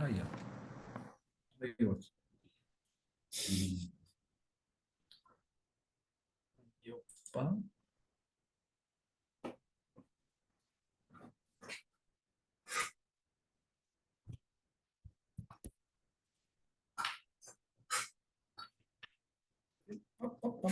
Aí, ó. Aí, outro. E opa. Opa.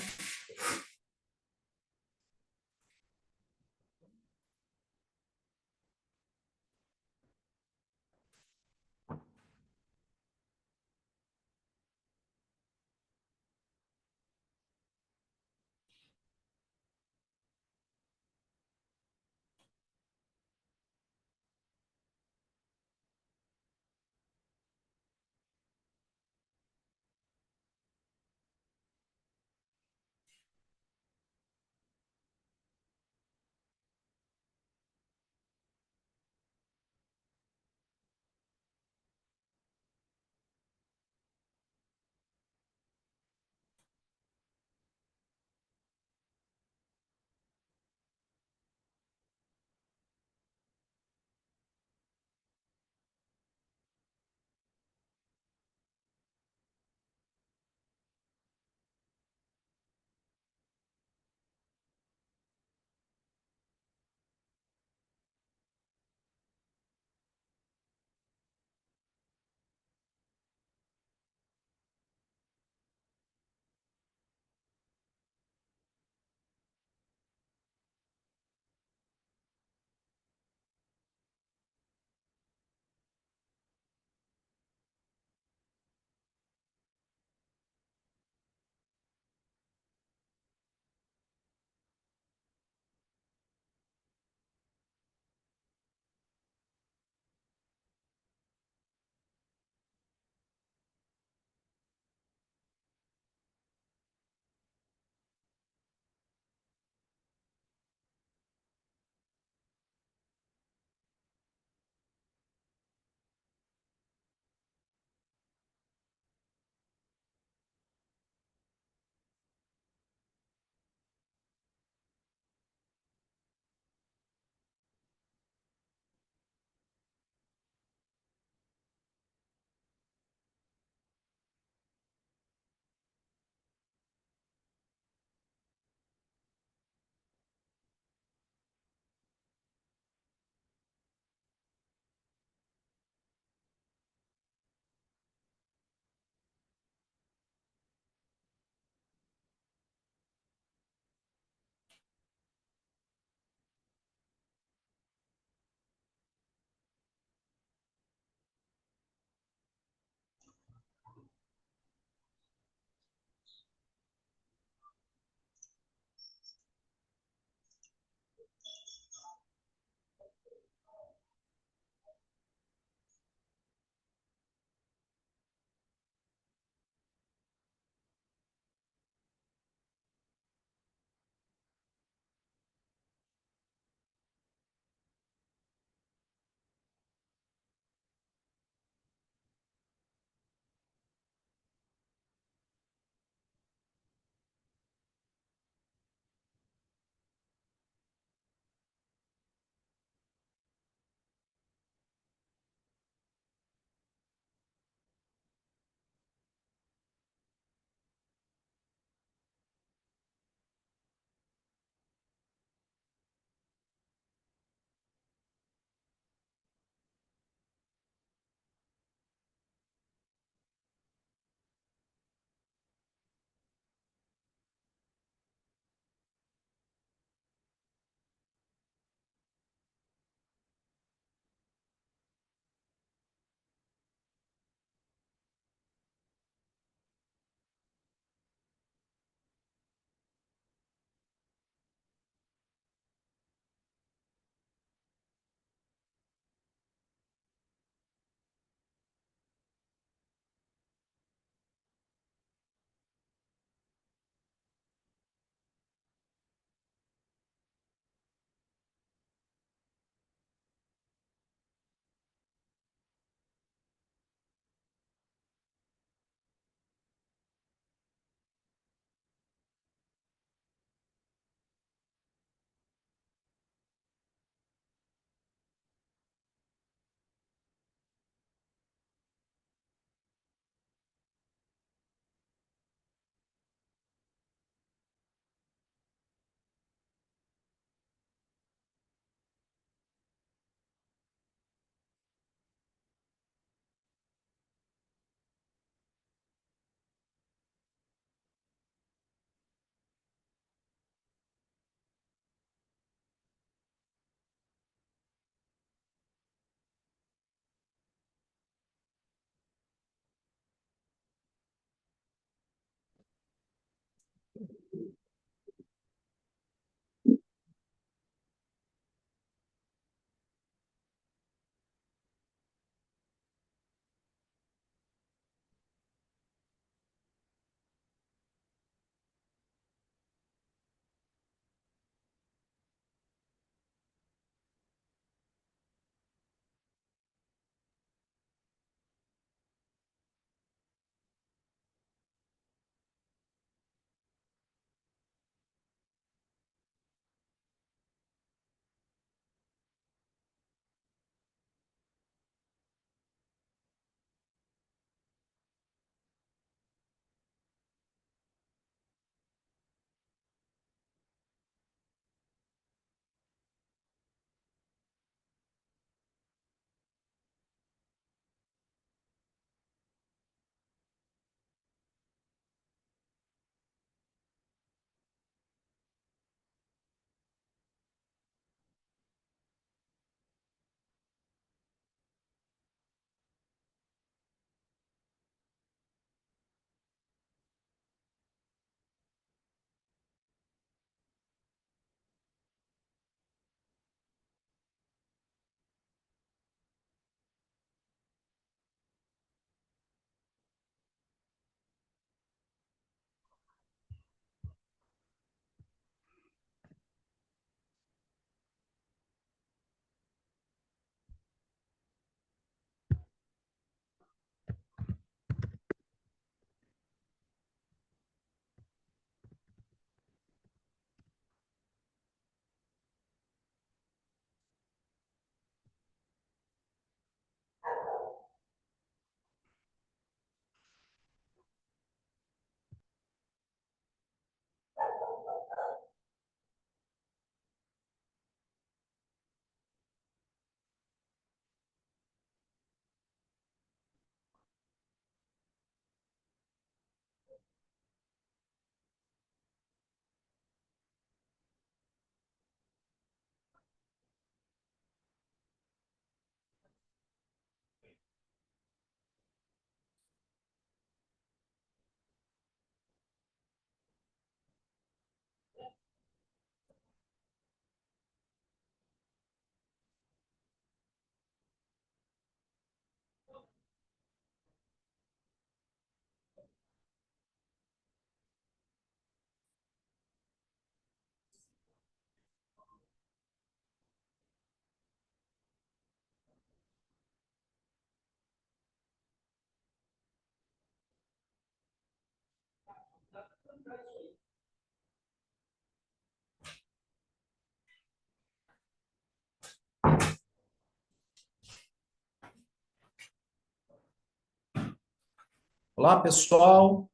Olá, pessoal.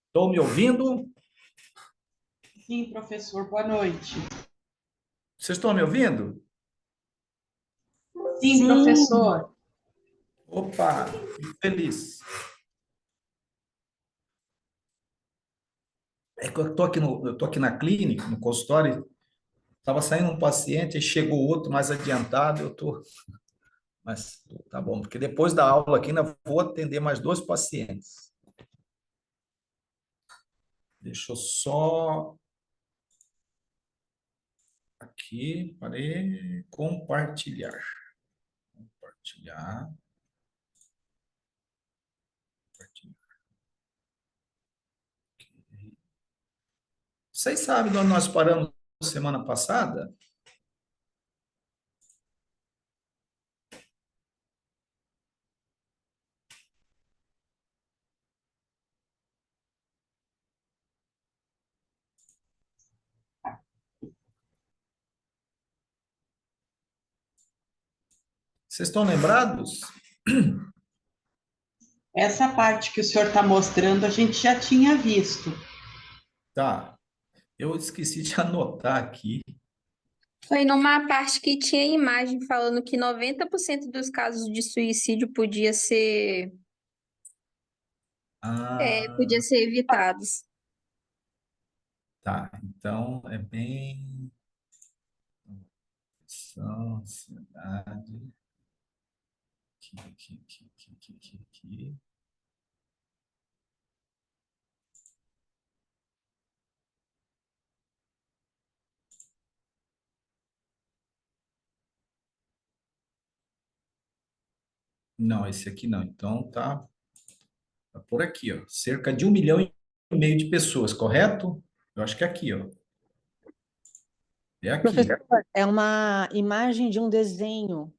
Estão me ouvindo? Sim, professor, boa noite. Vocês estão me ouvindo? Sim, professor. Opa, fico feliz. É que eu tô aqui na clínica, no consultório, estava saindo um paciente, aí chegou outro mais adiantado, mas tá bom, porque depois da aula aqui ainda vou atender mais dois pacientes. Deixa eu só aqui, parei, compartilhar. Compartilhar. Compartilhar. Vocês sabem de onde nós paramos semana passada? Vocês estão lembrados? Essa parte que o senhor está mostrando, a gente já tinha visto. Tá. Eu esqueci de anotar aqui. Foi numa parte que tinha imagem falando que 90% dos casos de suicídio Ah, podia ser evitados. tá. Então, é bem... Ansiedade. Aqui. Não, esse aqui não. Então, tá por aqui, ó. Cerca de 1,5 milhão de pessoas, correto? Eu acho que é aqui, ó. É aqui. Professor, é uma imagem de um desenho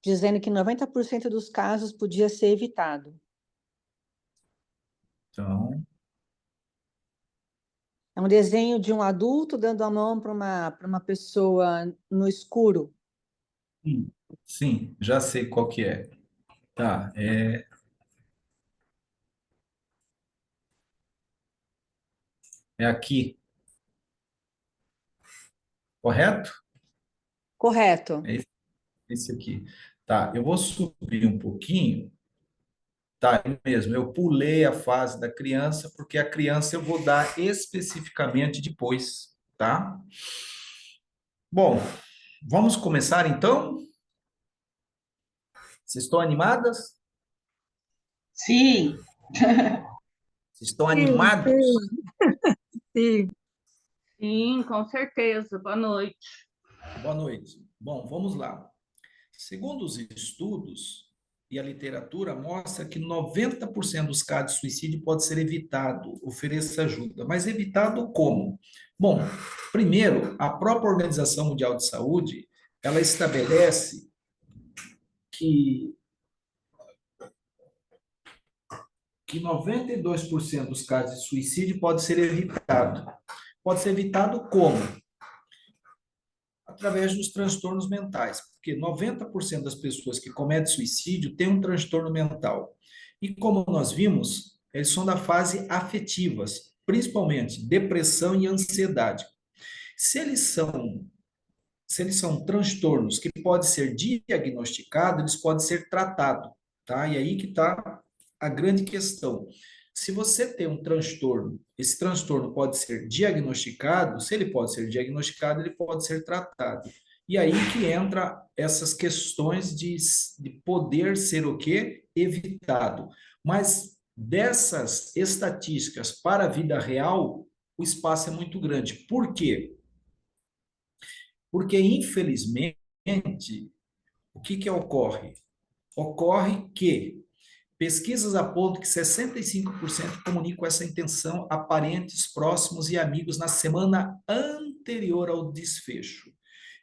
dizendo que 90% dos casos podia ser evitado. Então, É um desenho de um adulto dando a mão para uma pessoa no escuro. sim, já sei qual que é. Tá, é aqui, correto? Correto. É esse aqui. Tá, eu vou subir um pouquinho. Tá, é mesmo. Eu pulei a fase da criança, porque a criança eu vou dar especificamente depois, tá? Bom, vamos começar então? Vocês estão animadas? Sim, Vocês estão Sim, animados? sim. Sim, com certeza. Boa noite. Boa noite. Bom, vamos lá. Segundo os estudos e a literatura, mostra que 90% dos casos de suicídio pode ser evitado, ofereça ajuda. Mas evitado como? Bom, primeiro, a própria Organização Mundial de Saúde, ela estabelece que, que 92% dos casos de suicídio pode ser evitado. Pode ser evitado como? Através dos transtornos mentais, porque 90% das pessoas que cometem suicídio têm um transtorno mental. E como nós vimos, eles são da fase afetivas, principalmente depressão e ansiedade. Se eles são, se eles são transtornos que podem ser diagnosticados, eles podem ser tratados, tá? E aí que está a grande questão. Se você tem um transtorno, esse transtorno pode ser diagnosticado, se ele pode ser diagnosticado, ele pode ser tratado. E aí que entra essas questões de poder ser o quê? Evitado. Mas dessas estatísticas para a vida real, o espaço é muito grande. Por quê? Porque, infelizmente, o que ocorre? Ocorre que pesquisas apontam que 65% comunicam essa intenção a parentes próximos e amigos na semana anterior ao desfecho.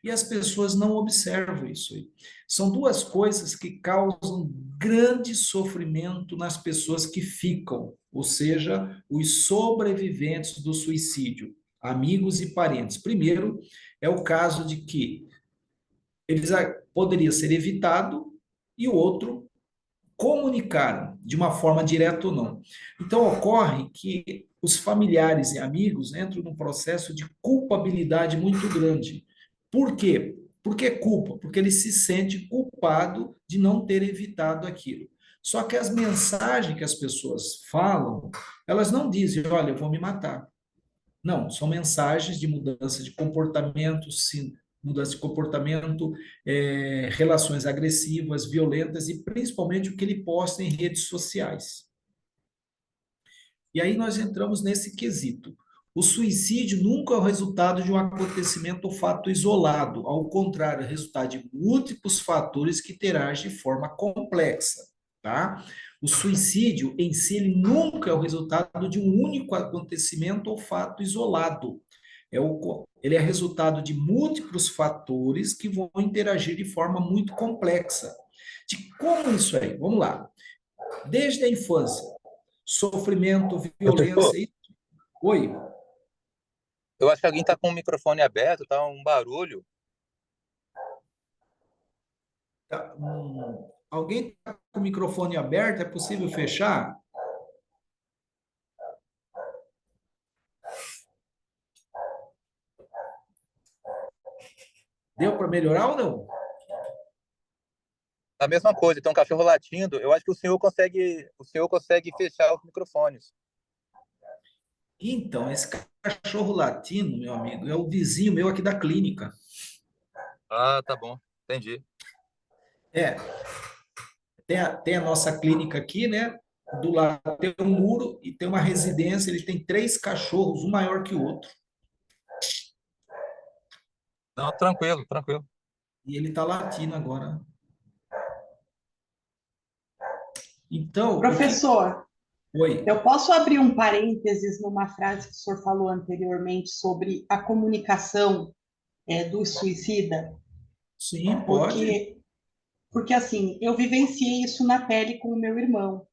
E as pessoas não observam isso aí. São duas coisas que causam grande sofrimento nas pessoas que ficam. ou seja, os sobreviventes do suicídio, amigos e parentes. Primeiro, é o caso de que poderia ser evitado, e o outro, comunicaram de uma forma direta ou não. Então, ocorre que os familiares e amigos entram num processo de culpabilidade muito grande. Por quê? Por que culpa? Porque ele se sente culpado de não ter evitado aquilo. Só que as mensagens que as pessoas falam, elas não dizem, olha, eu vou me matar. Não, são mensagens de mudança de comportamento, sim, mudança de comportamento, relações agressivas, violentas e principalmente o que ele posta em redes sociais. E aí nós entramos nesse quesito. O suicídio nunca é o resultado de um acontecimento ou fato isolado, ao contrário, é resultado de múltiplos fatores que interagem de forma complexa, tá? O suicídio em si, ele nunca é o resultado de um único acontecimento ou fato isolado. Ele é resultado de múltiplos fatores que vão interagir de forma muito complexa. De como isso é? Vamos lá. Desde a infância, sofrimento, Professor, violência. Oi. eu acho que alguém está com o microfone aberto, tá um barulho. Tá, alguém está com o microfone aberto? É possível fechar? Deu para melhorar ou não? A mesma coisa, tem um cachorro latindo. Eu acho que o senhor consegue fechar os microfones. Então, esse cachorro latino, meu amigo, é o vizinho meu aqui da clínica. Ah, tá bom, entendi. É, tem a nossa clínica aqui, né? Do lado tem um muro e tem uma residência. Ele tem 3 cachorros, um maior que o outro. Não, tranquilo, tranquilo. E ele está latindo agora. Então, Professor, Oi. eu posso abrir um parênteses numa frase que o senhor falou anteriormente sobre a comunicação do suicida? Sim, pode. Porque assim, eu vivenciei isso na pele com o meu irmão,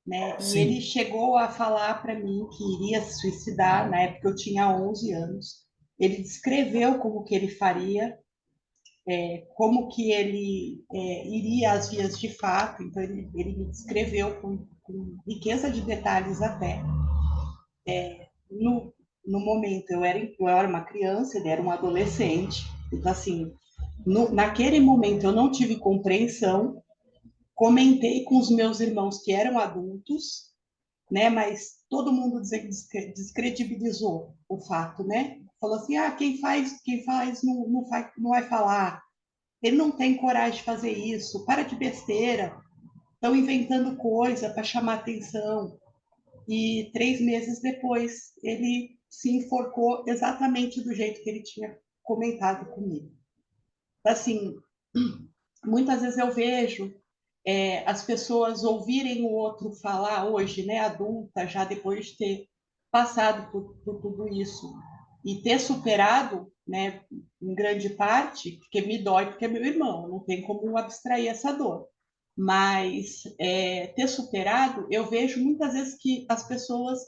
né? E ele Sim. chegou a falar para mim que iria se suicidar, na época eu tinha 11 anos. Ele descreveu como que ele faria, como que ele iria às vias de fato, então ele me descreveu com riqueza de detalhes até. No, no momento, eu era uma criança, ele era um adolescente, então assim, naquele momento eu não tive compreensão, comentei com os meus irmãos que eram adultos, né, mas todo mundo descredibilizou o fato, né? Falou assim, quem faz não vai falar, ele não tem coragem de fazer isso, para de besteira, estão inventando coisa para chamar atenção. E 3 meses depois, ele se enforcou exatamente do jeito que ele tinha comentado comigo. Assim, muitas vezes eu vejo as pessoas ouvirem o outro falar hoje, né, adulta, já depois de ter passado por tudo isso e ter superado, né, em grande parte, porque me dói, porque é meu irmão, não tem como abstrair essa dor. Mas ter superado, eu vejo muitas vezes que as pessoas,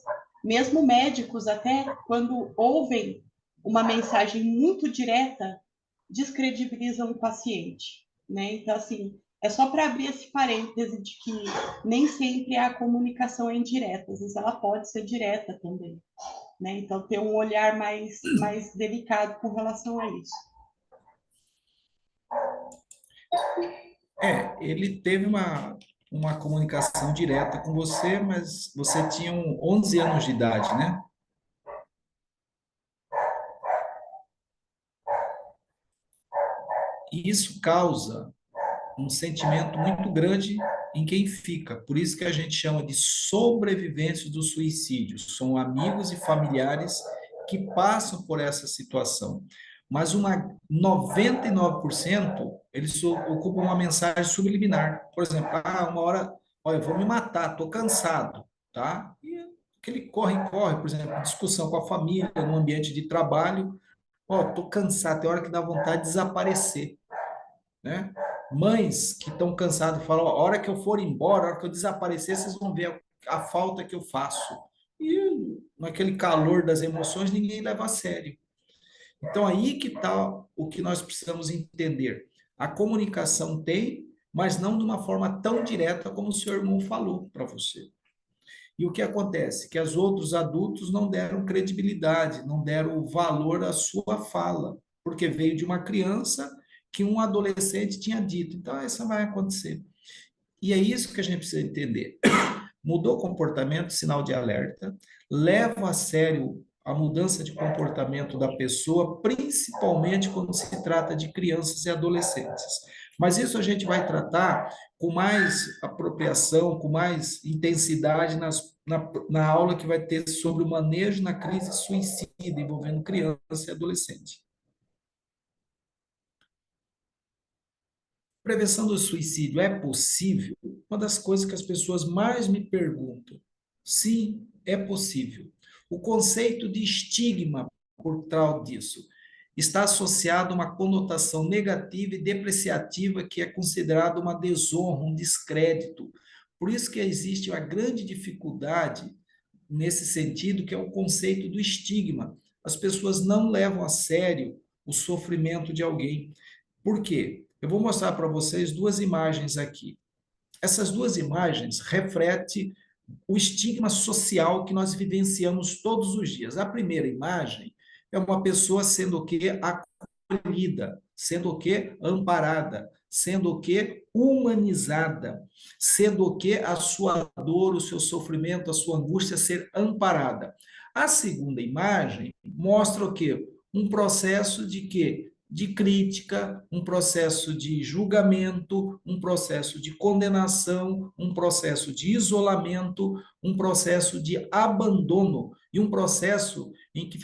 mesmo médicos, até quando ouvem uma mensagem muito direta, descredibilizam o paciente, né? Então, assim, é só para abrir esse parêntese de que nem sempre a comunicação é indireta, às vezes ela pode ser direta também, né? Então, ter um olhar mais delicado com relação a isso. Ele teve uma comunicação direta com você, mas você tinha 11 anos de idade, né? E isso causa um sentimento muito grande em quem fica. Por isso que a gente chama de sobreviventes do suicídio. São amigos e familiares que passam por essa situação. Mas 99% eles ocupam uma mensagem subliminar. Por exemplo, uma hora, olha, eu vou me matar, estou cansado, tá? E aquele corre, por exemplo, discussão com a família, no ambiente de trabalho, estou cansado, tem hora que dá vontade de desaparecer, né? Mães que estão cansadas falam, a hora que eu for embora, a hora que eu desaparecer, vocês vão ver a falta que eu faço. E naquele calor das emoções, ninguém leva a sério. Então, aí que está o que nós precisamos entender. A comunicação tem, mas não de uma forma tão direta como o seu irmão falou para você. E o que acontece? Que os outros adultos não deram credibilidade, não deram valor à sua fala, porque veio de uma criança que um adolescente tinha dito. Então, isso vai acontecer. E é isso que a gente precisa entender. Mudou o comportamento, sinal de alerta, leva a sério a mudança de comportamento da pessoa, principalmente quando se trata de crianças e adolescentes. Mas isso a gente vai tratar com mais apropriação, com mais intensidade na aula que vai ter sobre o manejo na crise suicida envolvendo criança e adolescente. Prevenção do suicídio é possível? Uma das coisas que as pessoas mais me perguntam. Sim, é possível. O conceito de estigma por trás disso está associado a uma conotação negativa e depreciativa que é considerada uma desonra, um descrédito. Por isso que existe uma grande dificuldade nesse sentido, que é o conceito do estigma. As pessoas não levam a sério o sofrimento de alguém. Por quê? Eu vou mostrar para vocês duas imagens aqui. Essas duas imagens refletem o estigma social que nós vivenciamos todos os dias. A primeira imagem é uma pessoa sendo o quê? Acolhida, sendo o quê? Amparada, sendo o quê? Humanizada, sendo o quê? A sua dor, o seu sofrimento, a sua angústia ser amparada. A segunda imagem mostra o quê? Um processo de quê? De crítica, um processo de julgamento, um processo de condenação, um processo de isolamento, um processo de abandono e um processo em que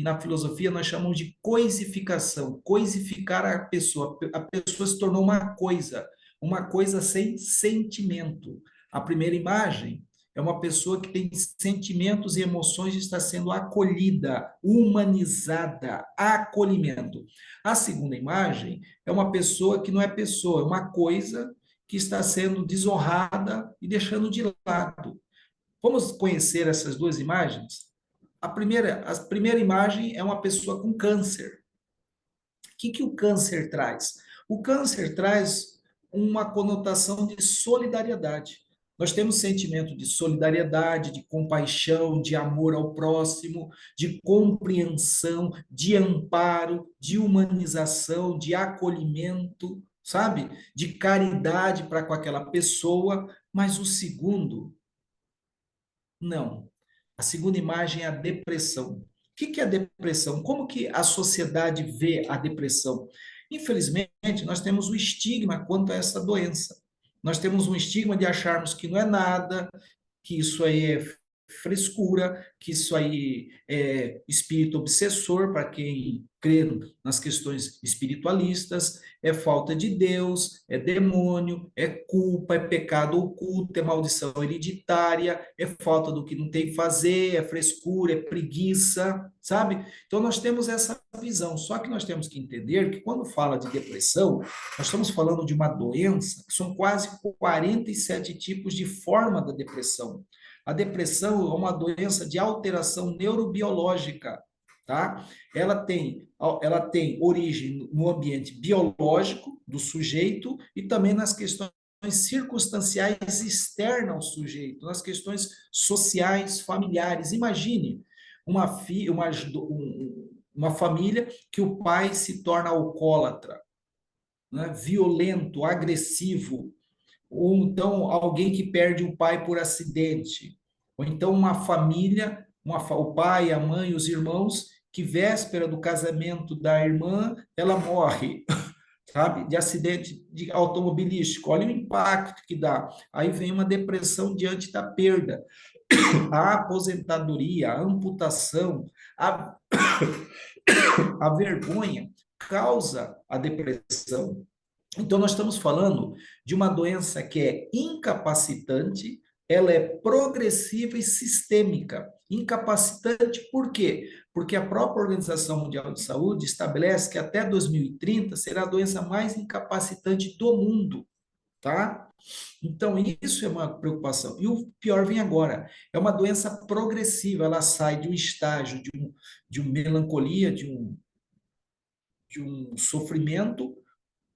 na filosofia nós chamamos de coisificação, coisificar a pessoa se tornou uma coisa sem sentimento. A primeira imagem é uma pessoa que tem sentimentos e emoções e está sendo acolhida, humanizada, acolhimento. A segunda imagem é uma pessoa que não é pessoa, é uma coisa que está sendo desonrada e deixando de lado. Vamos conhecer essas duas imagens? A primeira imagem é uma pessoa com câncer. O que o câncer traz? O câncer traz uma conotação de solidariedade. Nós temos sentimento de solidariedade, de compaixão, de amor ao próximo, de compreensão, de amparo, de humanização, de acolhimento, sabe? De caridade para com aquela pessoa. Mas o segundo, não. A segunda imagem é a depressão. O que é a depressão? Como que a sociedade vê a depressão? Infelizmente, nós temos o estigma quanto a essa doença. Nós temos um estigma de acharmos que não é nada, que isso aí é frescura, que isso aí é espírito obsessor para quem crê nas questões espiritualistas, é falta de Deus, é demônio, é culpa, é pecado oculto, é maldição hereditária, é falta do que não tem que fazer, é frescura, é preguiça, sabe? Então nós temos essa visão, só que nós temos que entender que quando fala de depressão, nós estamos falando de uma doença, que são quase 47 tipos de forma da depressão. A depressão é uma doença de alteração neurobiológica, tá? Ela tem origem no ambiente biológico do sujeito e também nas questões circunstanciais externas ao sujeito, nas questões sociais, familiares. Imagine uma família que o pai se torna alcoólatra, né? Violento, agressivo, ou então alguém que perde o pai por acidente, ou então uma família, o pai, a mãe, os irmãos, que véspera do casamento da irmã, ela morre, sabe, de acidente automobilístico. Olha o impacto que dá. Aí vem uma depressão diante da perda, a aposentadoria, a amputação, a vergonha causa a depressão. Então, nós estamos falando de uma doença que é incapacitante, ela é progressiva e sistêmica. Incapacitante por quê? Porque a própria Organização Mundial de Saúde estabelece que até 2030 será a doença mais incapacitante do mundo, tá? Então, isso é uma preocupação. E o pior vem agora, é uma doença progressiva, ela sai de um estágio de uma melancolia, de um sofrimento,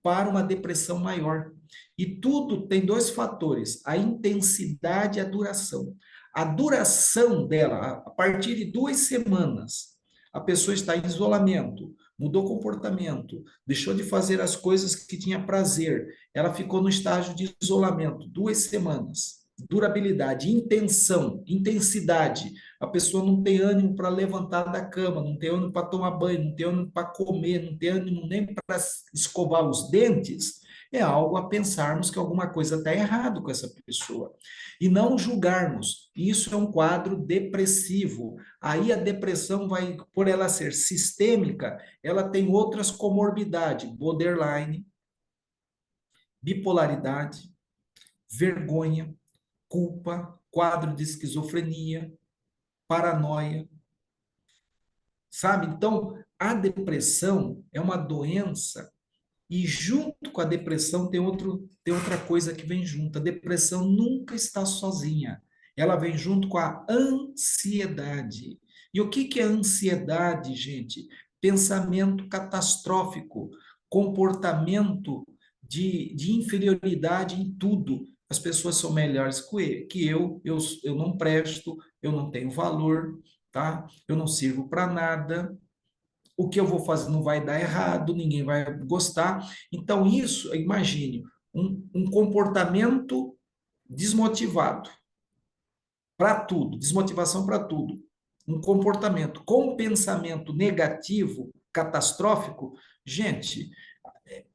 para uma depressão maior. E tudo tem dois fatores: a intensidade e a duração. A duração dela, a partir de 2 semanas, a pessoa está em isolamento, mudou comportamento, deixou de fazer as coisas que tinha prazer, ela ficou no estágio de isolamento, 2 semanas. Durabilidade, intenção, intensidade. A pessoa não tem ânimo para levantar da cama, não tem ânimo para tomar banho, não tem ânimo para comer, não tem ânimo nem para escovar os dentes. É algo a pensarmos que alguma coisa está errado com essa pessoa. E não julgarmos. Isso é um quadro depressivo. Aí a depressão vai, por ela ser sistêmica, ela tem outras comorbidades, borderline, bipolaridade, vergonha, culpa, quadro de esquizofrenia, paranoia, sabe? Então, a depressão é uma doença e junto com a depressão tem outra coisa que vem junto. A depressão nunca está sozinha. Ela vem junto com a ansiedade. E o que que é ansiedade, gente? Pensamento catastrófico, comportamento de inferioridade em tudo. As pessoas são melhores que eu não presto, eu não tenho valor, tá? Eu não sirvo para nada, o que eu vou fazer não vai dar errado, ninguém vai gostar. Então, isso, imagine, um comportamento desmotivado para tudo, desmotivação para tudo. Um comportamento com pensamento negativo, catastrófico, gente,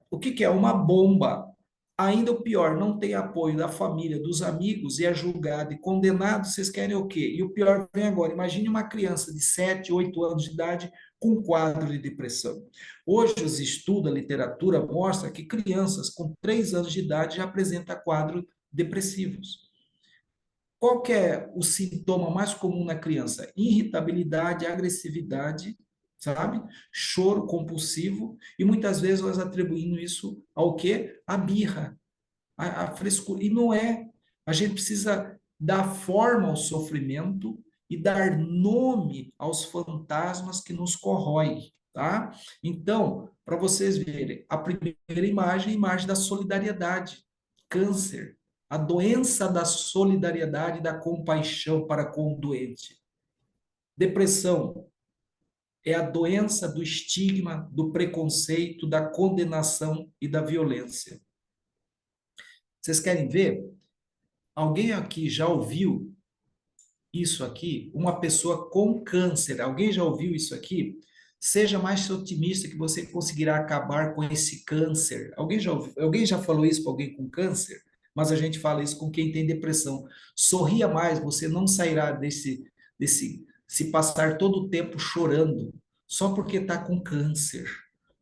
o que que é? Uma bomba. Ainda o pior, não tem apoio da família, dos amigos, e é julgado e condenado, vocês querem o quê? E o pior vem agora, imagine uma criança de 7, 8 anos de idade com um quadro de depressão. Hoje os estudos, a literatura mostra que crianças com 3 anos de idade já apresentam quadros depressivos. Qual que é o sintoma mais comum na criança? Irritabilidade, agressividade, sabe? Choro compulsivo, e muitas vezes nós atribuindo isso ao quê? A birra, a frescura. E não é. A gente precisa dar forma ao sofrimento e dar nome aos fantasmas que nos corroem, tá? Então, para vocês verem, a primeira imagem é a imagem da solidariedade, câncer, a doença da solidariedade e da compaixão para com o doente. Depressão é a doença do estigma, do preconceito, da condenação e da violência. Vocês querem ver? Alguém aqui já ouviu isso aqui? Uma pessoa com câncer. Alguém já ouviu isso aqui? Seja mais otimista que você conseguirá acabar com esse câncer. Alguém já falou isso para alguém com câncer? Mas a gente fala isso com quem tem depressão. Sorria mais, você não sairá se passar todo o tempo chorando só porque está com câncer.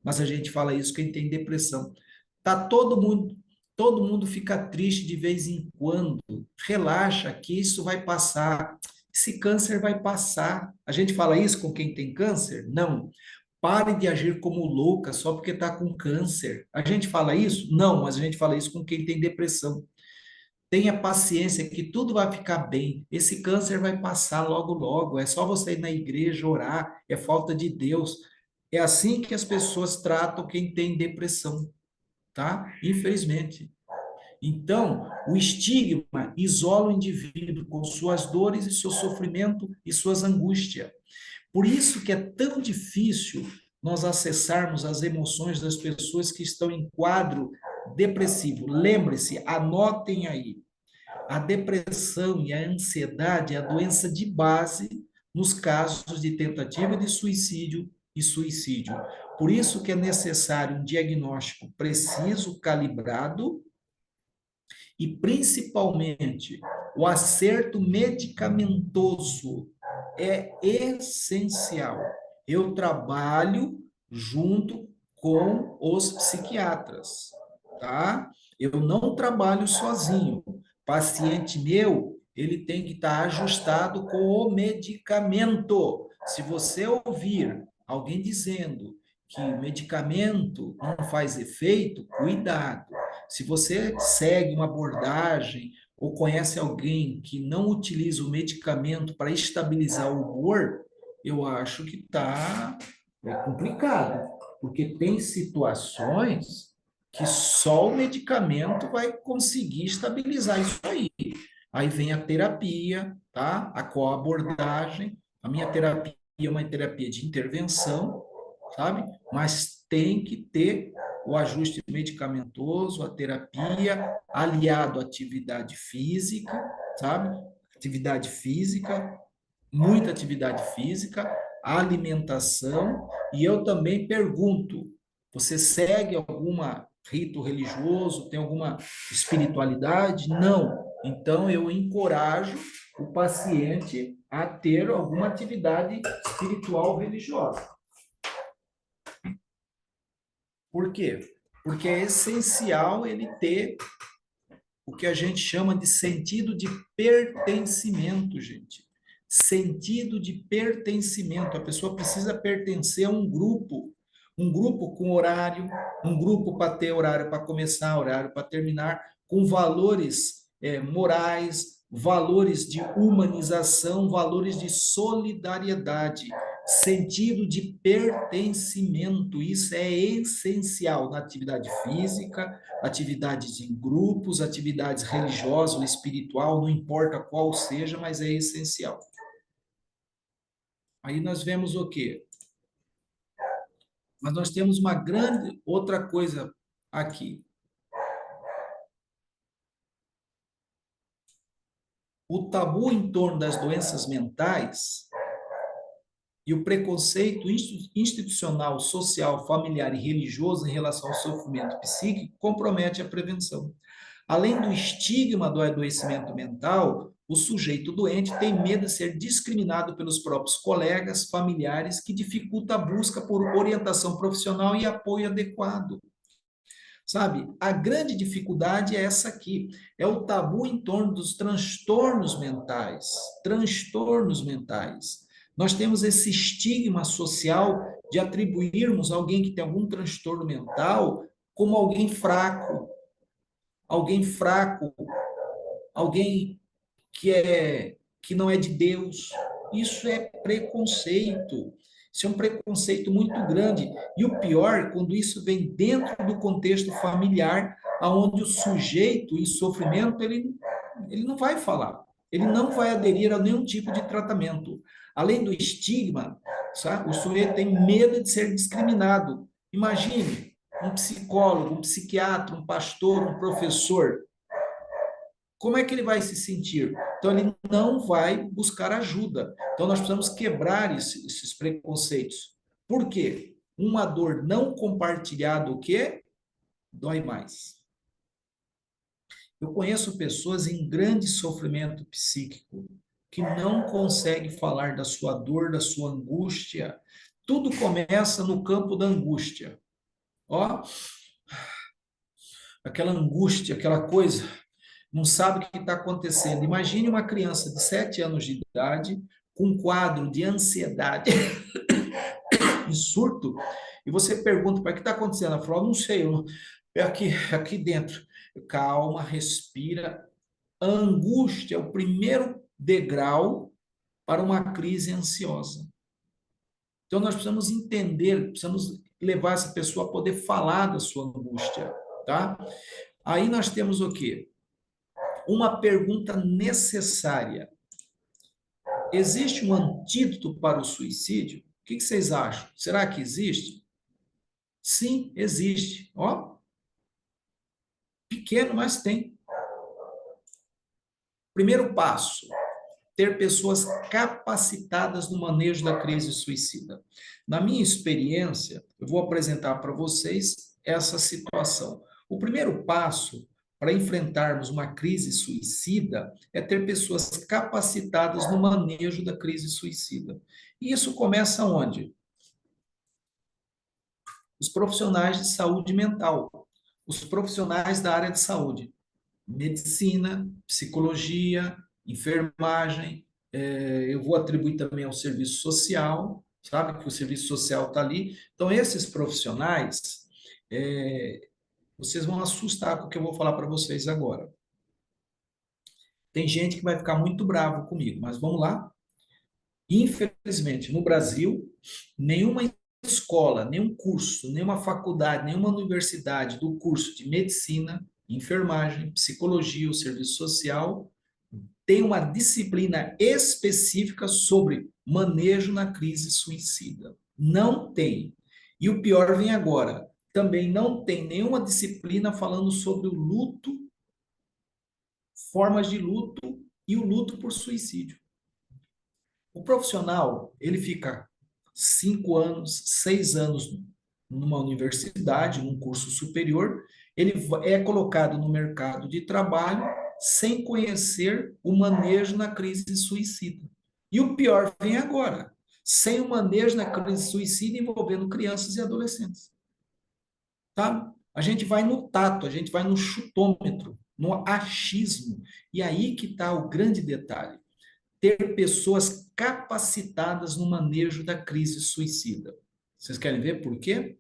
Mas a gente fala isso quem tem depressão. Tá todo mundo fica triste de vez em quando. Relaxa que isso vai passar. Esse câncer vai passar. A gente fala isso com quem tem câncer? Não. Pare de agir como louca só porque está com câncer. A gente fala isso? Não, mas a gente fala isso com quem tem depressão. Tenha paciência que tudo vai ficar bem. Esse câncer vai passar logo, logo. É só você ir na igreja orar. É falta de Deus. É assim que as pessoas tratam quem tem depressão, tá? Infelizmente. Então, o estigma isola o indivíduo com suas dores e seu sofrimento e suas angústias. Por isso que é tão difícil nós acessarmos as emoções das pessoas que estão em quadro depressivo. Lembre-se, anotem aí. A depressão e a ansiedade é a doença de base nos casos de tentativa de suicídio e suicídio. Por isso que é necessário um diagnóstico preciso, calibrado, e principalmente o acerto medicamentoso é essencial. Eu trabalho junto com os psiquiatras, tá? Eu não trabalho sozinho. Paciente meu, ele tem que estar ajustado com o medicamento. Se você ouvir alguém dizendo que o medicamento não faz efeito, cuidado. Se você segue uma abordagem ou conhece alguém que não utiliza o medicamento para estabilizar o humor, eu acho que está complicado, porque tem situações que só o medicamento vai conseguir estabilizar isso aí. Aí vem a terapia, tá? A coabordagem. A minha terapia é uma terapia de intervenção, sabe? Mas tem que ter o ajuste medicamentoso, a terapia, aliado à atividade física, sabe? Atividade física, muita atividade física, alimentação, e eu também pergunto: você segue algum rito religioso, tem alguma espiritualidade? Não. Então eu encorajo o paciente a ter alguma atividade espiritual religiosa. Por quê? Porque é essencial ele ter o que a gente chama de sentido de pertencimento, gente. Sentido de pertencimento. A pessoa precisa pertencer a um grupo com horário, um grupo para ter horário para começar, horário para terminar, com valores morais, valores de humanização, valores de solidariedade, sentido de pertencimento. Isso é essencial na atividade física, atividades em grupos, atividades religiosas ou espiritual, não importa qual seja, mas é essencial. Aí nós vemos o quê? Mas nós temos uma grande outra coisa aqui. O tabu em torno das doenças mentais e o preconceito institucional, social, familiar e religioso em relação ao sofrimento psíquico compromete a prevenção. Além do estigma do adoecimento mental, o sujeito doente tem medo de ser discriminado pelos próprios colegas, familiares, que dificulta a busca por orientação profissional e apoio adequado. Sabe, a grande dificuldade é essa aqui, é o tabu em torno dos transtornos mentais. Transtornos mentais. Nós temos esse estigma social de atribuirmos alguém que tem algum transtorno mental como alguém fraco, alguém que não é de Deus. Isso é preconceito. Isso é um preconceito muito grande. E o pior, quando isso vem dentro do contexto familiar, aonde o sujeito em sofrimento, ele não vai falar. Ele não vai aderir a nenhum tipo de tratamento. Além do estigma, sabe? O sujeito tem medo de ser discriminado. Imagine um psicólogo, um psiquiatra, um pastor, um professor. Como é que ele vai se sentir? Então, ele não vai buscar ajuda. Então, nós precisamos quebrar esses preconceitos. Por quê? Uma dor não compartilhada, o quê? Dói mais. Eu conheço pessoas em grande sofrimento psíquico que não conseguem falar da sua dor, da sua angústia. Tudo começa no campo da angústia. Ó, aquela angústia, aquela coisa, não sabe o que está acontecendo. Imagine uma criança de 7 anos de idade com um quadro de ansiedade e surto, e você pergunta para o que está acontecendo? Ela fala: não sei, é aqui dentro. Calma, respira. A angústia é o primeiro degrau para uma crise ansiosa. Então, nós precisamos entender, precisamos levar essa pessoa a poder falar da sua angústia, tá? Aí nós temos o quê? Uma pergunta necessária. Existe um antídoto para o suicídio? O que vocês acham? Será que existe? Sim, existe. Ó, pequeno, mas tem. Primeiro passo: ter pessoas capacitadas no manejo da crise suicida. Na minha experiência, eu vou apresentar para vocês essa situação. O primeiro passo para enfrentarmos uma crise suicida é ter pessoas capacitadas no manejo da crise suicida. E isso começa onde? Os profissionais de saúde mental, os profissionais da área de saúde, medicina, psicologia, enfermagem, eu vou atribuir também ao serviço social, sabe que o serviço social está ali. Então, esses profissionais, Vocês vão assustar com o que eu vou falar para vocês agora. Tem gente que vai ficar muito bravo comigo, mas vamos lá. Infelizmente, no Brasil, nenhuma escola, nenhum curso, nenhuma faculdade, nenhuma universidade do curso de medicina, enfermagem, psicologia ou serviço social tem uma disciplina específica sobre manejo na crise suicida. Não tem. E o pior vem agora. Também não tem nenhuma disciplina falando sobre o luto, formas de luto e o luto por suicídio. O profissional, ele fica 5 anos, 6 anos numa universidade, num curso superior, ele é colocado no mercado de trabalho sem conhecer o manejo na crise suicida. E o pior vem agora, sem o manejo na crise suicida envolvendo crianças e adolescentes. Tá? A gente vai no tato, a gente vai no chutômetro, no achismo. E aí que está o grande detalhe. Ter pessoas capacitadas no manejo da crise suicida. Vocês querem ver por quê?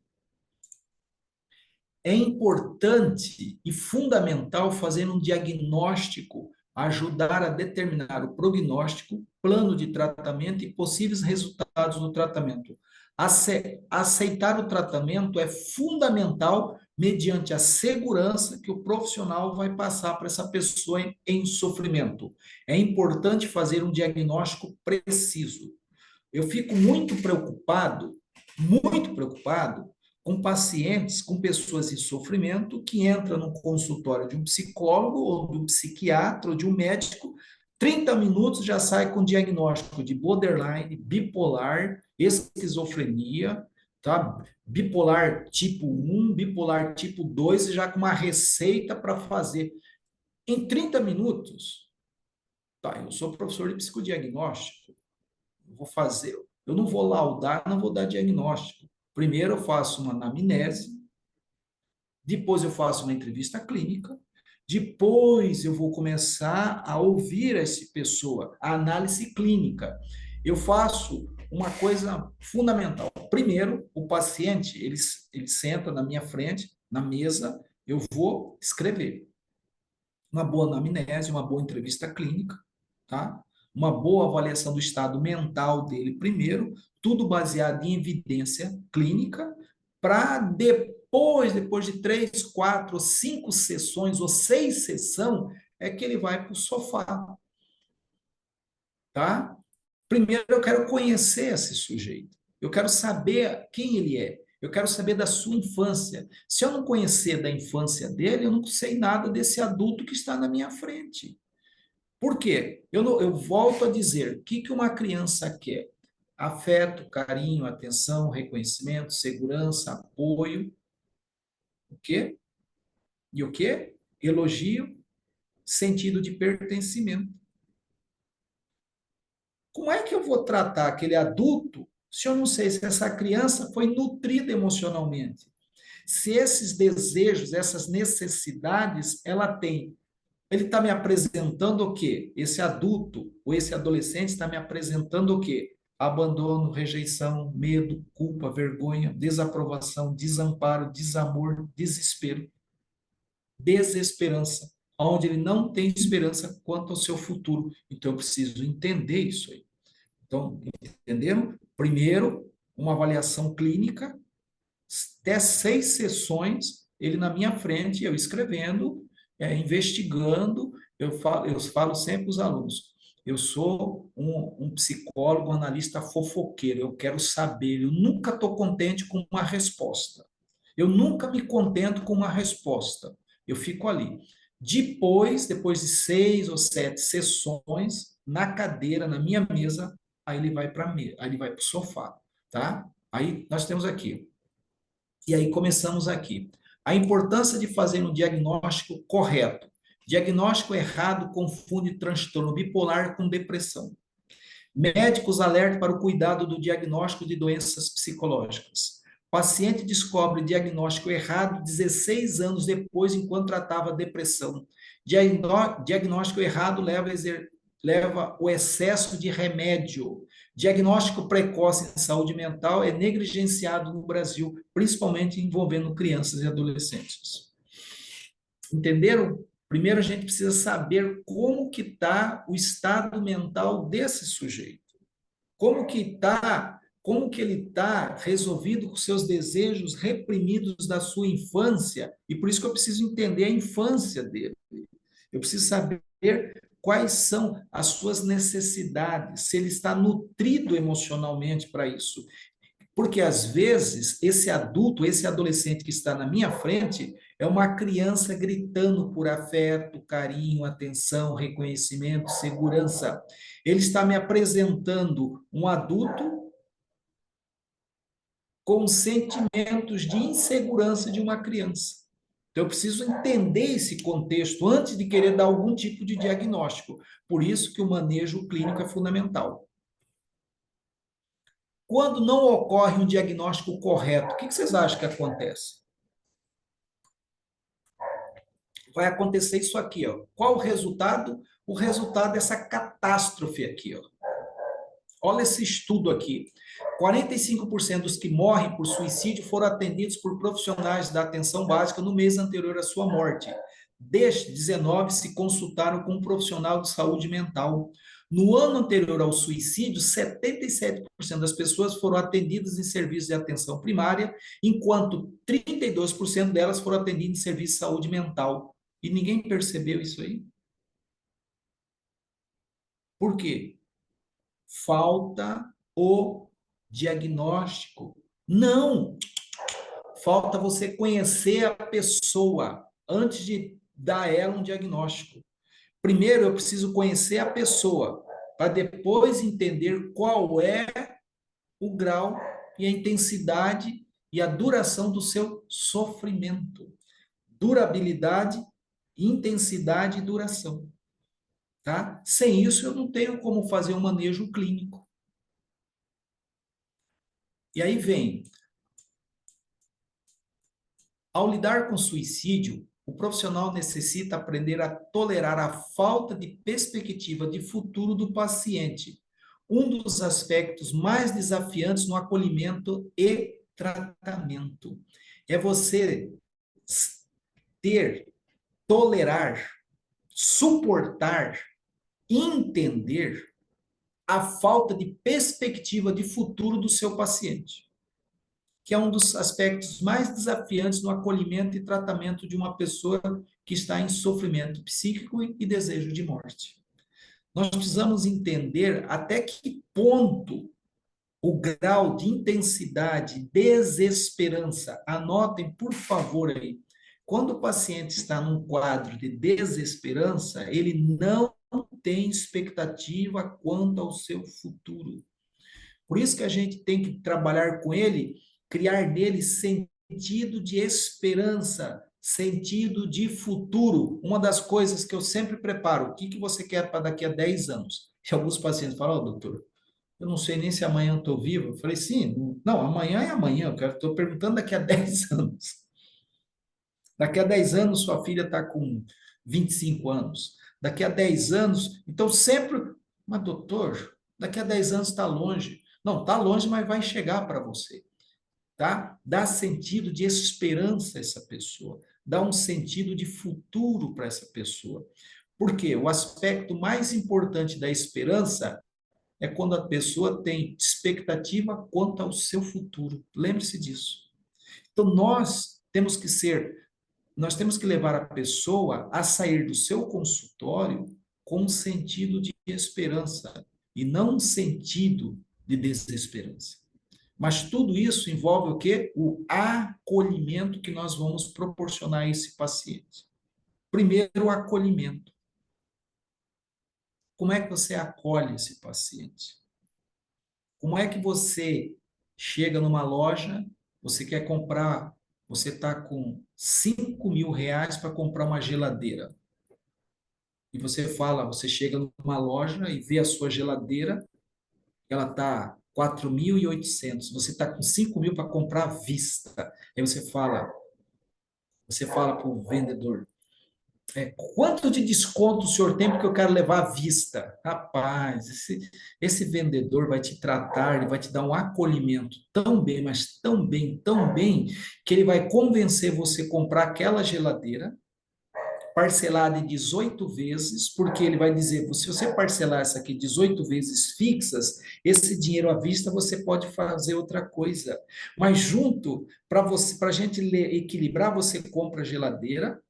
É importante e fundamental fazer um diagnóstico, ajudar a determinar o prognóstico, plano de tratamento e possíveis resultados do tratamento. Aceitar o tratamento é fundamental mediante a segurança que o profissional vai passar para essa pessoa em sofrimento. É importante fazer um diagnóstico preciso. Eu fico muito preocupado com pacientes, com pessoas em sofrimento que entram no consultório de um psicólogo ou de um psiquiatra ou de um médico, 30 minutos já sai com diagnóstico de borderline, bipolar, esquizofrenia, tá? Bipolar tipo 1, bipolar tipo 2, já com uma receita para fazer. Em 30 minutos, tá? Eu sou professor de psicodiagnóstico, eu não vou laudar, não vou dar diagnóstico. Primeiro eu faço uma anamnese, depois eu faço uma entrevista clínica, depois eu vou começar a ouvir essa pessoa, a análise clínica. Eu faço uma coisa fundamental. Primeiro, o paciente, ele senta na minha frente, na mesa, eu vou escrever. Uma boa anamnese, uma boa entrevista clínica, tá? Uma boa avaliação do estado mental dele primeiro, tudo baseado em evidência clínica, para depois de 3, 4, 5 sessões ou 6 sessões, é que ele vai para o sofá. Tá? Primeiro eu quero conhecer esse sujeito. Eu quero saber quem ele é. Eu quero saber da sua infância. Se eu não conhecer da infância dele, eu não sei nada desse adulto que está na minha frente. Por quê? Eu volto a dizer, o que uma criança quer? Afeto, carinho, atenção, reconhecimento, segurança, apoio. O quê? E o quê? Elogio, sentido de pertencimento. Como é que eu vou tratar aquele adulto se eu não sei se essa criança foi nutrida emocionalmente? Se esses desejos, essas necessidades, ela tem. Ele está me apresentando o quê? Esse adulto ou esse adolescente está me apresentando o quê? Abandono, rejeição, medo, culpa, vergonha, desaprovação, desamparo, desamor, desespero, desesperança, onde ele não tem esperança quanto ao seu futuro. Então, eu preciso entender isso aí. Então, entenderam? Primeiro, uma avaliação clínica, até 6 sessões, ele na minha frente, eu escrevendo, investigando, eu falo sempre para os alunos, eu sou um psicólogo, um analista fofoqueiro, eu quero saber, eu nunca estou contente com uma resposta. Eu nunca me contento com uma resposta. Eu fico ali. Depois de 6 ou 7 sessões, na cadeira, na minha mesa, aí ele vai para o sofá, tá? Aí nós temos aqui. E aí começamos aqui. A importância de fazer um diagnóstico correto. Diagnóstico errado confunde transtorno bipolar com depressão. Médicos alertam para o cuidado do diagnóstico de doenças psicológicas. Paciente descobre diagnóstico errado 16 anos depois, enquanto tratava depressão. Diagnóstico errado leva o excesso de remédio. Diagnóstico precoce em saúde mental é negligenciado no Brasil, principalmente envolvendo crianças e adolescentes. Entenderam? Primeiro a gente precisa saber como que está o estado mental desse sujeito. Como que ele está resolvido com seus desejos reprimidos da sua infância, e por isso que eu preciso entender a infância dele. Eu preciso saber quais são as suas necessidades, se ele está nutrido emocionalmente para isso. Porque, às vezes, esse adulto, esse adolescente que está na minha frente, é uma criança gritando por afeto, carinho, atenção, reconhecimento, segurança. Ele está me apresentando um adulto com sentimentos de insegurança de uma criança. Então, eu preciso entender esse contexto antes de querer dar algum tipo de diagnóstico. Por isso que o manejo clínico é fundamental. Quando não ocorre um diagnóstico correto, o que vocês acham que acontece? Vai acontecer isso aqui, ó. Qual o resultado? O resultado dessa catástrofe aqui, ó. Olha esse estudo aqui. 45% dos que morrem por suicídio foram atendidos por profissionais da atenção básica no mês anterior à sua morte. Destes, 19 se consultaram com um profissional de saúde mental. No ano anterior ao suicídio, 77% das pessoas foram atendidas em serviços de atenção primária, enquanto 32% delas foram atendidas em serviços de saúde mental. E ninguém percebeu isso aí? Por quê? Falta o diagnóstico. Não! Falta você conhecer a pessoa antes de dar a ela um diagnóstico. Primeiro, eu preciso conhecer a pessoa, para depois entender qual é o grau e a intensidade e a duração do seu sofrimento. Durabilidade, intensidade e duração. Tá? Sem isso, eu não tenho como fazer um manejo clínico. E aí vem, ao lidar com suicídio, o profissional necessita aprender a tolerar a falta de perspectiva de futuro do paciente, um dos aspectos mais desafiantes no acolhimento e tratamento. É você tolerar, suportar, entender a falta de perspectiva de futuro do seu paciente, que é um dos aspectos mais desafiantes no acolhimento e tratamento de uma pessoa que está em sofrimento psíquico e desejo de morte. Nós precisamos entender até que ponto o grau de intensidade, desesperança, anotem, por favor, aí, quando o paciente está num quadro de desesperança, ele não tem expectativa quanto ao seu futuro. Por isso que a gente tem que trabalhar com ele, criar nele sentido de esperança, sentido de futuro. Uma das coisas que eu sempre preparo, o que você quer para daqui a 10 anos? E alguns pacientes falam, doutor, eu não sei nem se amanhã eu estou vivo. Eu falei, sim, não, amanhã é amanhã, eu estou perguntando daqui a 10 anos. Daqui a 10 anos, sua filha está com 25 anos. Daqui a 10 anos, então sempre, mas doutor, daqui a 10 anos está longe. Não, está longe, mas vai chegar para você. Tá? Dá sentido de esperança a essa pessoa. Dá um sentido de futuro para essa pessoa. Por quê? O aspecto mais importante da esperança é quando a pessoa tem expectativa quanto ao seu futuro. Lembre-se disso. Então, nós temos que levar a pessoa a sair do seu consultório com um sentido de esperança e não um sentido de desesperança. Mas tudo isso envolve o quê? O acolhimento que nós vamos proporcionar a esse paciente. Primeiro, o acolhimento. Como é que você acolhe esse paciente? Como é que você chega numa loja, você quer comprar, você está com 5 mil reais para comprar uma geladeira. E você chega numa loja e vê a sua geladeira, ela está 4.800, você está com 5 mil para comprar à vista. Aí você fala para o vendedor, quanto de desconto o senhor tem porque eu quero levar à vista? Rapaz, esse vendedor vai te tratar, ele vai te dar um acolhimento tão bem, mas tão bem, que ele vai convencer você a comprar aquela geladeira parcelada em 18 vezes, porque ele vai dizer, se você parcelar essa aqui 18 vezes fixas, esse dinheiro à vista você pode fazer outra coisa. Mas junto, para a gente equilibrar, você compra a geladeira,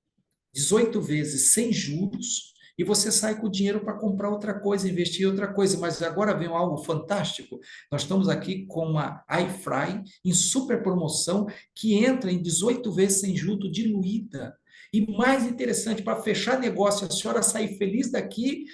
18 vezes sem juros, e você sai com o dinheiro para comprar outra coisa, investir em outra coisa. Mas agora vem algo fantástico. Nós estamos aqui com a iFry em super promoção, que entra em 18 vezes sem juros diluída. E mais interessante, para fechar negócio, a senhora sair feliz daqui,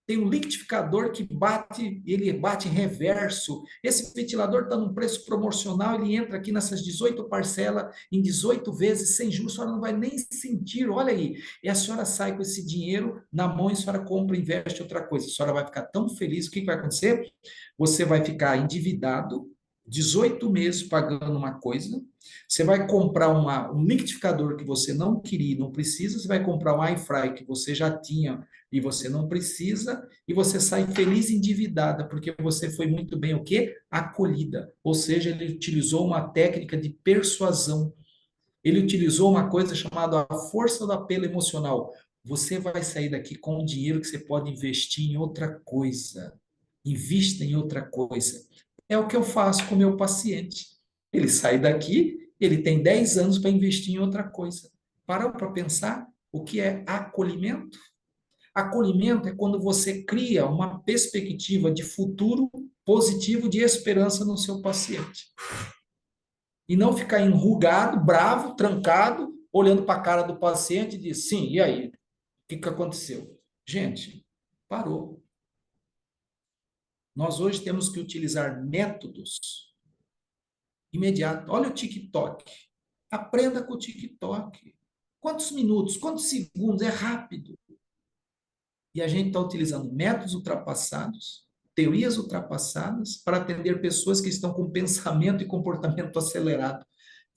tem um liquidificador que bate, ele bate em reverso. Esse ventilador está num preço promocional, ele entra aqui nessas 18 parcelas, em 18 vezes, sem juros, a senhora não vai nem sentir, olha aí. E a senhora sai com esse dinheiro na mão e a senhora compra, investe em outra coisa. A senhora vai ficar tão feliz, o que vai acontecer? Você vai ficar endividado, 18 meses pagando uma coisa, você vai comprar um liquidificador que você não queria, não precisa, você vai comprar um air fry que você já tinha e você não precisa, e você sai feliz endividada, porque você foi muito bem o quê? Acolhida. Ou seja, ele utilizou uma técnica de persuasão. Ele utilizou uma coisa chamada a força do apelo emocional. Você vai sair daqui com o dinheiro que você pode investir em outra coisa. Invista em outra coisa. É o que eu faço com o meu paciente. Ele sai daqui, ele tem 10 anos para investir em outra coisa. Parou para pensar o que é acolhimento? Acolhimento é quando você cria uma perspectiva de futuro positivo, de esperança no seu paciente. E não ficar enrugado, bravo, trancado, olhando para a cara do paciente e diz, sim, e aí? O que aconteceu? Gente, parou. Nós hoje temos que utilizar métodos imediatos. Olha o TikTok. Aprenda com o TikTok. Quantos minutos, quantos segundos? É rápido. E a gente está utilizando métodos ultrapassados, teorias ultrapassadas, para atender pessoas que estão com pensamento e comportamento acelerado.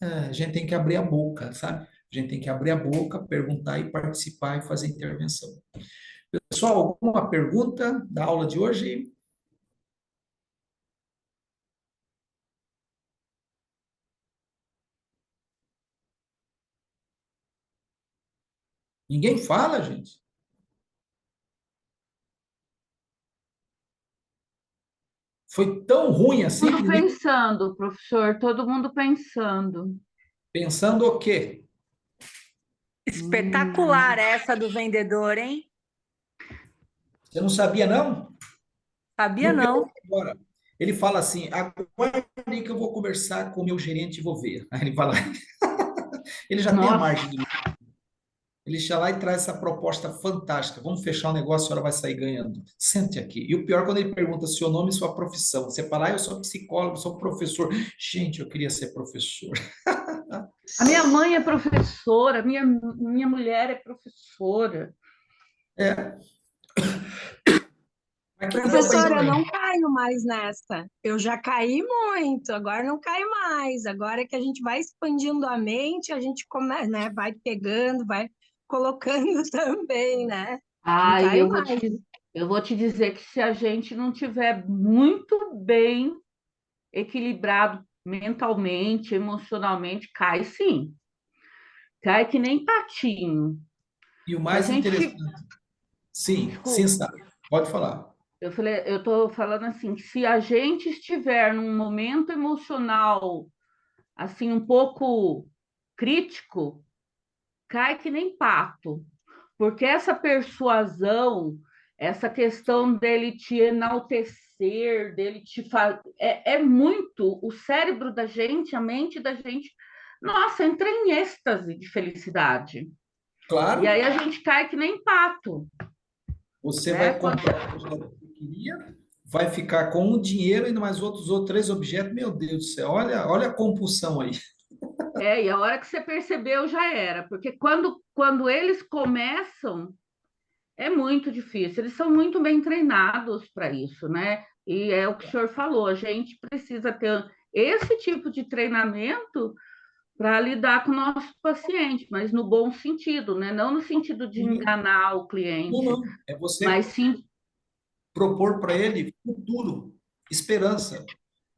A gente tem que abrir a boca, sabe? A gente tem que abrir a boca, perguntar e participar e fazer intervenção. Pessoal, alguma pergunta da aula de hoje? Ninguém fala, gente? Foi tão ruim assim que Todo mundo ninguém... pensando, professor, todo mundo pensando. Pensando o quê? Espetacular essa do vendedor, hein? Você não sabia, não? E Sabia o pior é não. que agora, ele fala assim, aguarde que eu vou conversar com o meu gerente e vou ver. Aí ele vai lá, ele já tem a Nossa, margem de lucro. Ele já lá e traz essa proposta fantástica. Vamos fechar o negócio, a senhora vai sair ganhando. Sente aqui. E o pior, quando ele pergunta seu nome e sua profissão. Você fala, eu sou psicólogo, sou professor. Gente, eu queria ser professor. a minha mãe é professora, minha mulher é professora. É. Mas que deu para Professora, eu entender. não caio mais nessa. Eu já caí muito, agora não caio mais. Agora é que a gente vai expandindo a mente, a gente come, né, vai pegando, vai colocando também, né? Não Ai, caio mais. eu vou te dizer que se a gente não tiver muito bem equilibrado mentalmente, emocionalmente, cai sim. Cai que nem patinho. E o Se a mais gente, interessante, sim, sim, desculpa, sabe. Pode falar. eu tô falando assim, que se a gente estiver num momento emocional assim um pouco crítico, cai que nem pato. Porque essa persuasão, essa questão dele te enaltecer, dele te fazer. É muito. O cérebro da gente, a mente da gente, nossa, entra em êxtase de felicidade. E Claro, aí a gente cai que nem pato, você né? vai comprar o objeto que você queria, vai ficar com o dinheiro e mais outros 3 objetos. Meu Deus do céu, olha a compulsão aí. E a hora que você percebeu já era, porque quando eles começam, é muito difícil. Eles são muito bem treinados para isso, né? E é o que o senhor falou, a gente precisa ter esse tipo de treinamento para lidar com o nosso paciente, mas no bom sentido, né? Não no sentido de enganar o Não, cliente, não. É você mas sim. propor para ele futuro, esperança.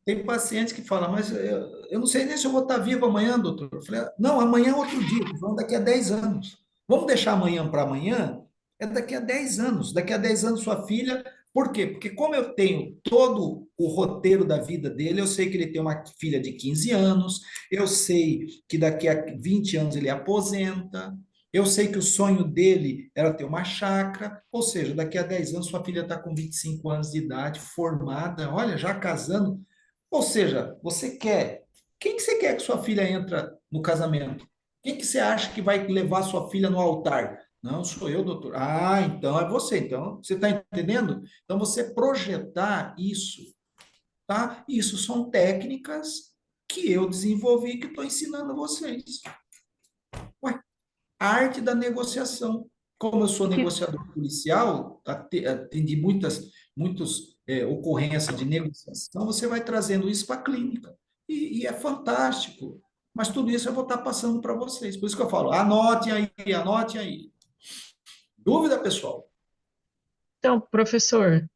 Tem pacientes que falam, mas eu não sei nem se eu vou estar vivo amanhã, doutor. Eu falei, não, amanhã é outro dia, estou falando daqui a 10 anos. Vamos deixar amanhã para amanhã? É daqui a 10 anos. Daqui a 10 anos, sua filha. Por quê? Porque, como eu tenho todo o roteiro da vida dele, eu sei que ele tem uma filha de 15 anos, eu sei que daqui a 20 anos ele aposenta, eu sei que o sonho dele era ter uma chácara, ou seja, daqui a 10 anos, sua filha está com 25 anos de idade, formada, olha, já casando. Ou seja, você quer. Quem que você quer que sua filha entra no casamento? Quem que você acha que vai levar sua filha no altar? Não, sou eu, doutor. Ah, então é você. Então, você está entendendo? Então, você projetar isso, tá? Isso são técnicas que eu desenvolvi que estou ensinando a vocês. Ué, a arte da negociação. Como eu sou E que, negociador policial, atendi muitas ocorrências de negociação, você vai trazendo isso para a clínica. E é fantástico. Mas tudo isso eu vou estar passando para vocês. Por isso que eu falo, anote aí, anote aí. Dúvida, pessoal? Então, professor,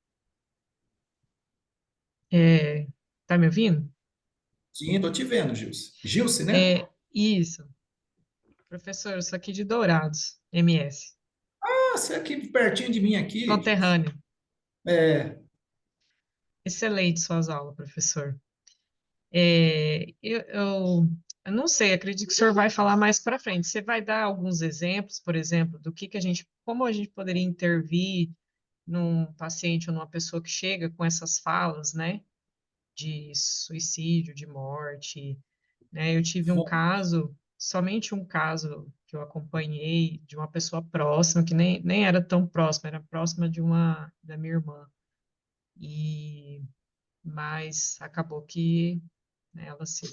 é, tá me ouvindo? Sim, estou te vendo, Gilce. Gilce, né? Isso. Professor, eu sou aqui de Dourados, MS. Ah, você é aqui pertinho de mim aqui, Gilce. Conterrâneo. É, Excelente suas aulas, professor. É, eu não sei, acredito que o senhor vai falar mais para frente. Você vai dar alguns exemplos, por exemplo, do que a gente, como a gente poderia intervir num paciente ou numa pessoa que chega com essas falas, né, de suicídio, de morte, né? Eu tive um vou- caso, somente um caso que eu acompanhei de uma pessoa próxima, que nem era tão próxima, era próxima da minha irmã. E, mas acabou que, né, ela se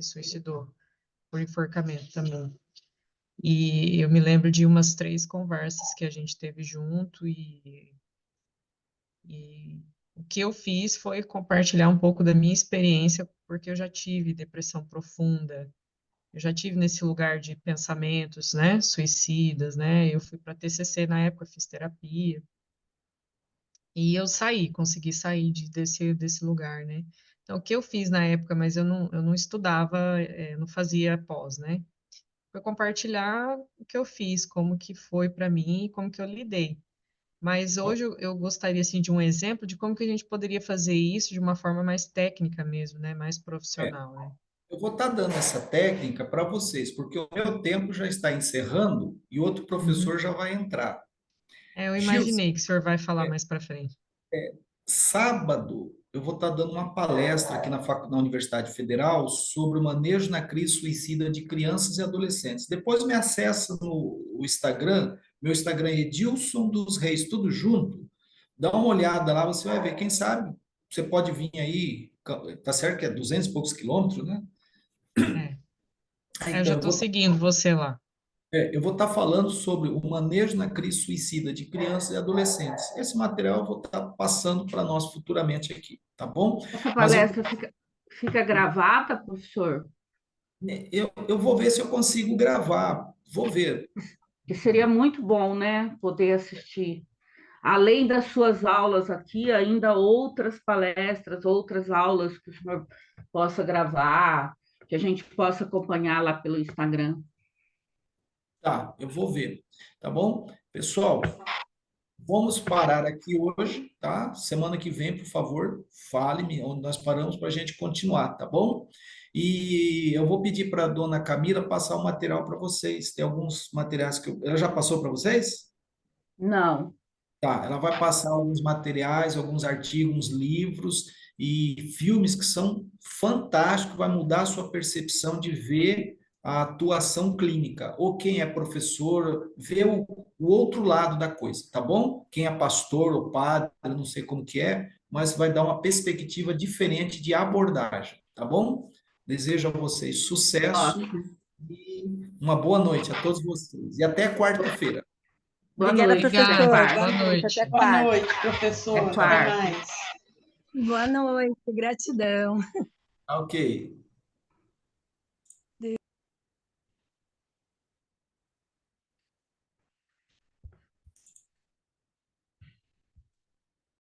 suicidou por enforcamento também. E eu me lembro de umas 3 conversas que a gente teve junto e o que eu fiz foi compartilhar um pouco da minha experiência, porque eu já tive depressão profunda, eu já tive nesse lugar de pensamentos, né, suicidas, né? Eu fui para TCC na época, fiz terapia e eu consegui sair desse lugar, né? Então, o que eu fiz na época, mas eu não estudava, não fazia pós, né? Foi compartilhar o que eu fiz, como que foi para mim e como que eu lidei. Mas hoje eu gostaria, assim, de um exemplo de como que a gente poderia fazer isso de uma forma mais técnica mesmo, né? Mais é, profissional, né? eu vou estar dando essa técnica para vocês, porque o meu tempo já está encerrando e outro Uhum. professor já vai entrar. Eu Gilson, imaginei que o senhor vai falar mais para frente. sábado, eu vou estar dando uma palestra aqui na Universidade Federal sobre o manejo na crise suicida de crianças e adolescentes. Depois me acessa no Instagram, meu Instagram é Edilson dos Reis, tudo junto. Dá uma olhada lá, você vai ver. Quem sabe você pode vir aí, tá certo que é 200 e poucos quilômetros, né? É. Ah, Eu já então, estou seguindo você lá. eu vou estar falando sobre o manejo na crise suicida de crianças e adolescentes. Esse material eu vou estar passando para nós futuramente aqui, tá bom? essa Mas palestra fica gravada, professor? eu vou ver se eu consigo gravar. Vou ver. Que seria muito bom, né, poder assistir. Além das suas aulas aqui, ainda outras palestras, outras aulas que o senhor possa gravar, que a gente possa acompanhar lá pelo Instagram. Tá, eu vou ver. Tá bom? Pessoal, vamos parar aqui hoje, tá? Semana que vem, por favor, fale-me onde nós paramos para a gente continuar, tá bom? E eu vou pedir para a dona Camila passar o material para vocês. Tem alguns materiais que ela já passou para vocês? Não. Tá, ela vai passar alguns materiais, alguns artigos, livros e filmes que são fantásticos, vai mudar a sua percepção de ver a atuação clínica, ou quem é professor, ver o outro lado da coisa, tá bom? Quem é pastor ou padre, não sei como que é, mas vai dar uma perspectiva diferente de abordagem, tá bom? Desejo a vocês sucesso Ótimo. e uma boa noite a todos vocês. E até quarta-feira. Boa Obrigada, noite. Até Obrigada, professor. quarta. Boa boa noite. noite. Até Boa quarta. noite, professor. Até Até quarta. mais. Boa noite, gratidão. Ok.